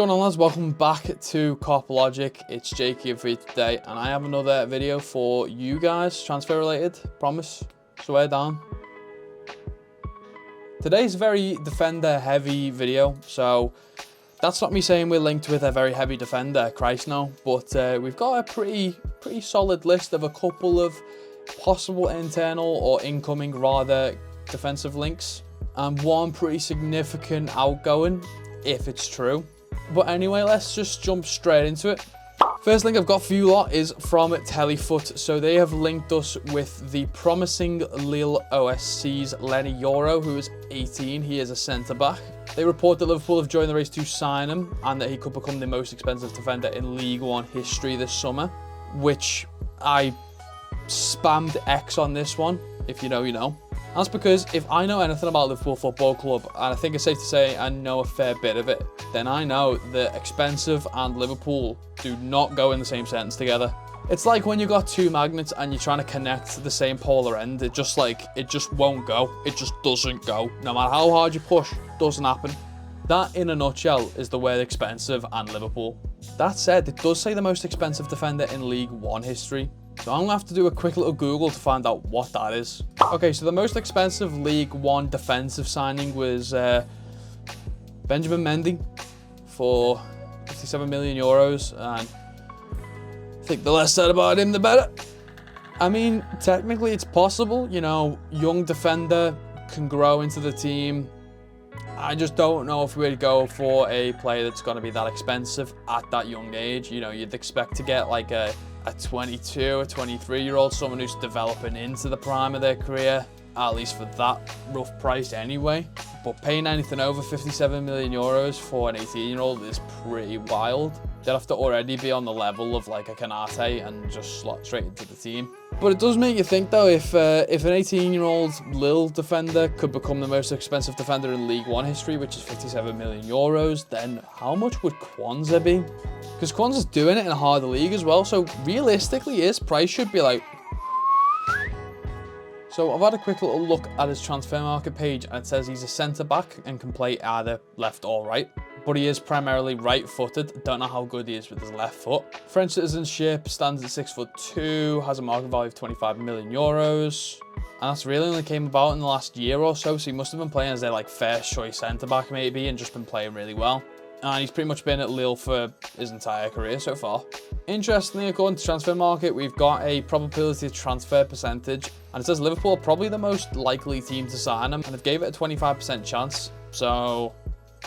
going on, lads? Welcome back to Cop Logic. It's Jake here for you today, and I have another video for you guys, transfer related, promise, swear down. Today's a very defender heavy video, so that's not me saying we're linked with a very heavy defender, Christ no, but we've got a pretty solid list of a couple of possible internal or incoming rather defensive links, and one pretty significant outgoing, if it's true. But anyway, let's just jump straight into it. First link I've got for you lot is from Telefoot. So they have linked us with the promising Lille OSC's Leny Yoro, who is 18. He is a centre-back. They report that Liverpool have joined the race to sign him and that he could become the most expensive defender in League One history this summer, which I spammed X on this one. If you know, you know. That's because if I know anything about Liverpool Football Club, and I think it's safe to say I know a fair bit of it, then I know that expensive and Liverpool do not go in the same sentence together. It's like when you got two magnets and you're trying to connect to the same polar end, it just won't go. It just doesn't go. No matter how hard you push, doesn't happen. That, in a nutshell, is the word expensive and Liverpool. That said, it does say the most expensive defender in League One history. So I'm gonna have to do a quick little Google to find out what that is. Okay, so the most expensive League One defensive signing was Benjamin Mendy for 57 million euros, and I think the less said about him, the better. I mean, technically it's possible, you know, young defender can grow into the team. I just don't know if we'd go for a player that's gonna be that expensive at that young age. You know, you'd expect to get like a 22, a 23-year-old, someone who's developing into the prime of their career, at least for that rough price anyway. But paying anything over 57 million euros for an 18-year-old is pretty wild. They'd have to already be on the level of like a Canate and just slot straight into the team. But it does make you think though, if an 18-year-old Lille defender could become the most expensive defender in League One history, which is 57 million euros, then how much would Kwanzaa be? Because Kwanzaa's doing it in a harder league as well, so realistically his price should be like... So I've had a quick little look at his transfer market page, and it says he's a centre-back and can play either left or right. But he is primarily right-footed. Don't know how good he is with his left foot. French citizenship, stands at 6'2", has a market value of 25 million euros. And that's really only came about in the last year or so, so he must have been playing as their like first choice centre-back maybe, and just been playing really well. And he's pretty much been at Lille for his entire career so far. Interestingly, according to Transfer Market, we've got a probability of transfer percentage, and it says Liverpool are probably the most likely team to sign him, and they've gave it a 25% chance. So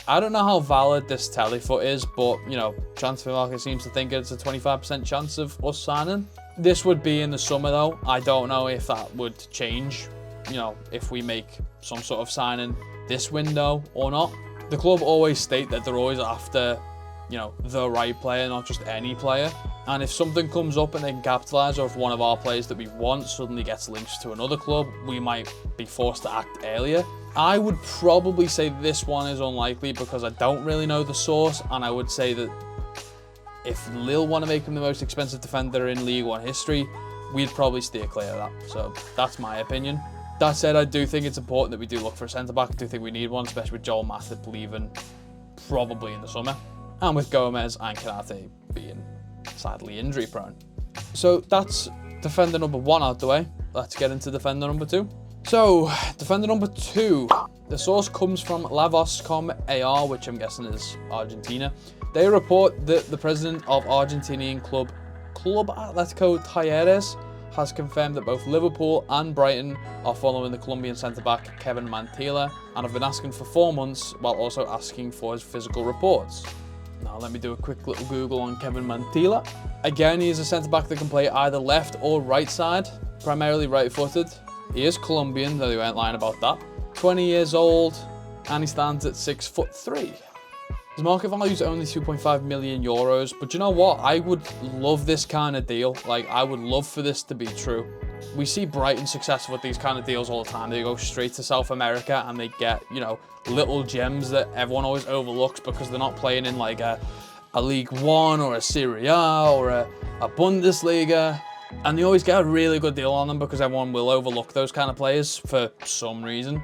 I don't know how valid this Telefoot is, but you know, Transfer Market seems to think it's a 25% chance of us signing. This would be in the summer though. I don't know if that would change, you know, if we make some sort of signing this window or not. The club always state that they're always after, you know, the right player, not just any player. And if something comes up and they can capitalise, or if one of our players that we want suddenly gets links to another club, we might be forced to act earlier. I would probably say this one is unlikely because I don't really know the source, and I would say that if Lille want to make him the most expensive defender in League One history, we'd probably steer clear of that. So that's my opinion. That said, I do think it's important that we do look for a centre-back. I do think we need one, especially with Joel Matip leaving probably in the summer, and with Gomez and Canate being sadly injury prone. So that's defender number one out the way. Let's get into defender number two. So defender number two, the source comes from Lavos.com AR, which I'm guessing is Argentina. They report that the president of Argentinian Club Atletico Talleres has confirmed that both Liverpool and Brighton are following the Colombian centre-back Kevin Mantilla and have been asking for 4 months while also asking for his physical reports. Now let me do a quick little Google on Kevin Mantilla. Again, he is a centre-back that can play either left or right side, primarily right-footed. He is Colombian, though they weren't lying about that. 20 years old, and he stands at 6'3". His market value is only 2.5 million euros, but you know what? I would love this kind of deal. Like, I would love for this to be true. We see Brighton successful with these kind of deals all the time. They go straight to South America and they get, you know, little gems that everyone always overlooks because they're not playing in like a League One or a Serie A or a Bundesliga. And they always get a really good deal on them because everyone will overlook those kind of players for some reason.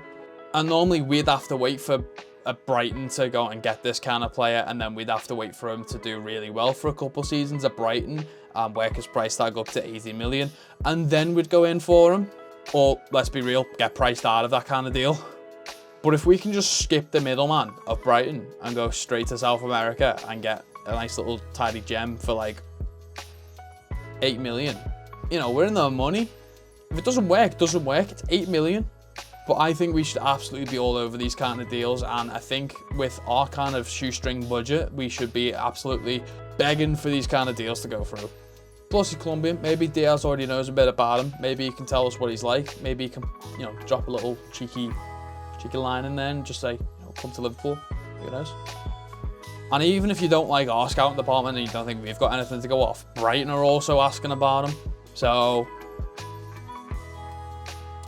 And normally we'd have to wait for at Brighton to go and get this kind of player, and then we'd have to wait for him to do really well for a couple seasons at Brighton and work his price tag up to 80 million, and then we'd go in for him. Or, let's be real, get priced out of that kind of deal. But if we can just skip the middleman of Brighton and go straight to South America and get a nice little tidy gem for like 8 million, you know, we're in the money. If it doesn't work, it doesn't work. It's 8 million. But I think we should absolutely be all over these kind of deals. And I think with our kind of shoestring budget, we should be absolutely begging for these kind of deals to go through. Plus, he's Colombian. Maybe Diaz already knows a bit about him. Maybe he can tell us what he's like. Maybe he can, you know, drop a little cheeky line in there and just say, you know, come to Liverpool. Who knows? And even if you don't like our scouting department and you don't think we've got anything to go off, Brighton are also asking about him. So,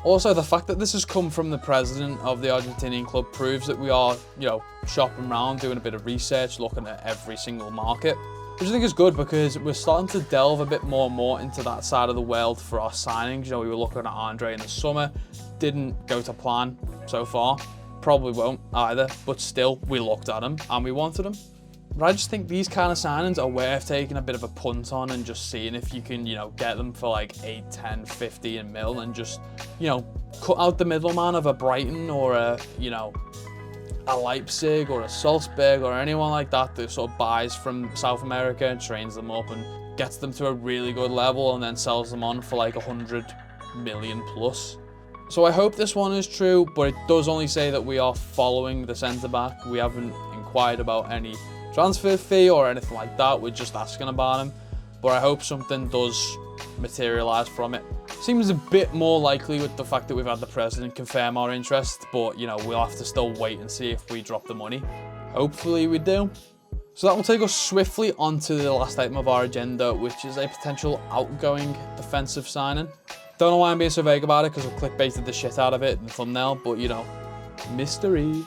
also the fact that this has come from the president of the Argentinian club proves that we are, you know, shopping around, doing a bit of research, looking at every single market, which I think is good because we're starting to delve a bit more and more into that side of the world for our signings. You know, we were looking at Andre in the summer, didn't go to plan so far, probably won't either, but still, we looked at him and we wanted him. But I just think these kind of signings are worth taking a bit of a punt on and just seeing if you can, you know, get them for like 8, 10, 15 mil and just, you know, cut out the middleman of a Brighton or a, you know, a Leipzig or a Salzburg or anyone like that that sort of buys from South America and trains them up and gets them to a really good level and then sells them on for like 100 million plus. So I hope this one is true, but it does only say that we are following the centre-back. We haven't inquired about any transfer fee or anything like that. We're just asking about him, but I hope something does materialise from it. Seems a bit more likely with the fact that we've had the president confirm our interest, but you know, we'll have to still wait and see if we drop the money. Hopefully we do. So that will take us swiftly onto the last item of our agenda, which is a potential outgoing defensive signing. Don't know why I'm being so vague about it because I've clickbaited the shit out of it in the thumbnail, but you know, mystery.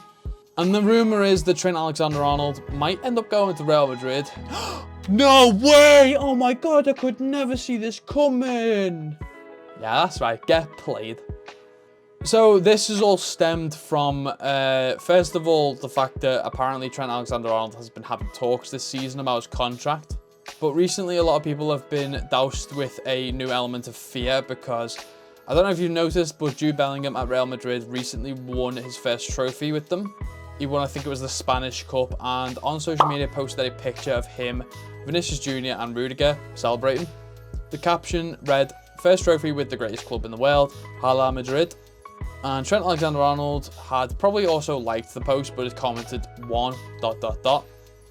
And the rumour is that Trent Alexander-Arnold might end up going to Real Madrid. No way! Oh my god, I could never see this coming. Yeah, that's right, get played. So this is all stemmed from, first of all, the fact that apparently Trent Alexander-Arnold has been having talks this season about his contract. But recently a lot of people have been doused with a new element of fear because, I don't know if you've noticed, but Jude Bellingham at Real Madrid recently won his first trophy with them. He won, I think it was the Spanish Cup, and on social media posted a picture of him, Vinicius Jr. and Rudiger celebrating. The caption read, "First trophy with the greatest club in the world, Hala Madrid." And Trent Alexander-Arnold had probably also liked the post, but had commented one ...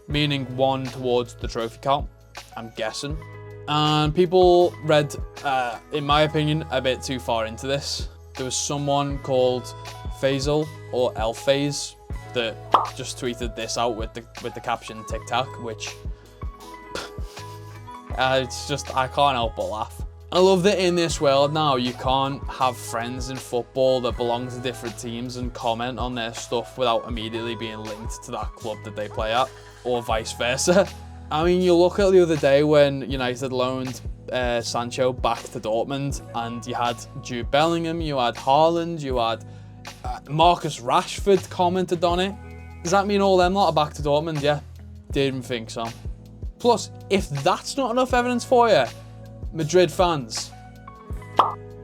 meaning one towards the trophy count, I'm guessing. And people read, in my opinion, a bit too far into this. There was someone called Faisal or Elfaze that just tweeted this out with the caption "Tic Tac," which it's just, I can't help but laugh. I love that in this world now you can't have friends in football that belong to different teams and comment on their stuff without immediately being linked to that club that they play at, or vice versa. I mean, you look at the other day when United loaned Sancho back to Dortmund, and you had Jude Bellingham, you had Haaland, you had Marcus Rashford commented on it. Does that mean all them lot are back to Dortmund? Yeah, didn't think so. Plus, if that's not enough evidence for you, Madrid fans,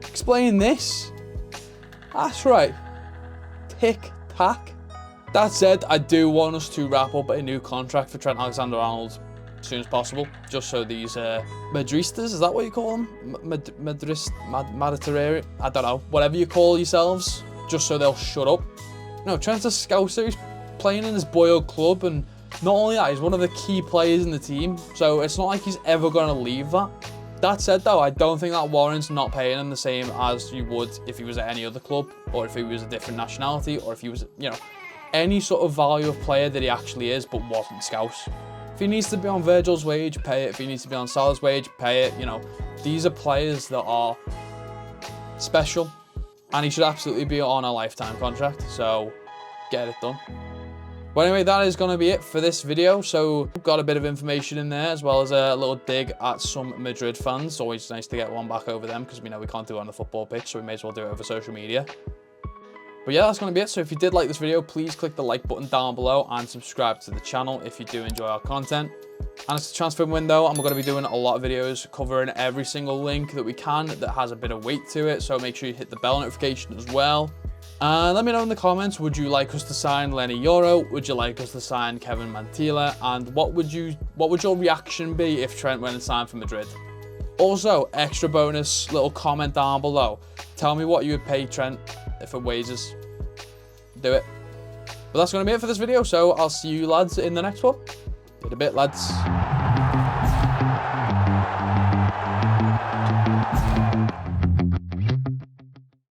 explain this. That's right, tic tac. That said, I do want us to wrap up a new contract for Trent Alexander-Arnold as soon as possible, just so these Madristas, is that what you call them? Mediterranean, I don't know, whatever you call yourselves, just so they'll shut up. No, Trent's a scouser, he's playing in his boyhood club, and not only that, he's one of the key players in the team, so it's not like he's ever going to leave that. That said though, I don't think that warrants not paying him the same as you would if he was at any other club, or if he was a different nationality, or if he was, you know, any sort of value of player that he actually is but wasn't Scouse. If he needs to be on Virgil's wage, pay it. If he needs to be on Salah's wage, pay it. You know, these are players that are special, and he should absolutely be on a lifetime contract, so get it done. But anyway, that is going to be it for this video. So we've got a bit of information in there, as well as a little dig at some Madrid fans. It's always nice to get one back over them, because we know we can't do it on the football pitch, so we may as well do it over social media. But yeah, that's going to be it. So if you did like this video, please click the like button down below and subscribe to the channel if you do enjoy our content. And it's the transfer window, and we're going to be doing a lot of videos covering every single link that we can that has a bit of weight to it. So make sure you hit the bell notification as well. And let me know in the comments, would you like us to sign Leny Yoro? Would you like us to sign Kevin Mantilla? And what would your reaction be if Trent went and signed for Madrid? Also, extra bonus little comment down below. Tell me what you would pay Trent if it wages. Do it. But that's going to be it for this video, so I'll see you lads in the next one. In a bit, lads.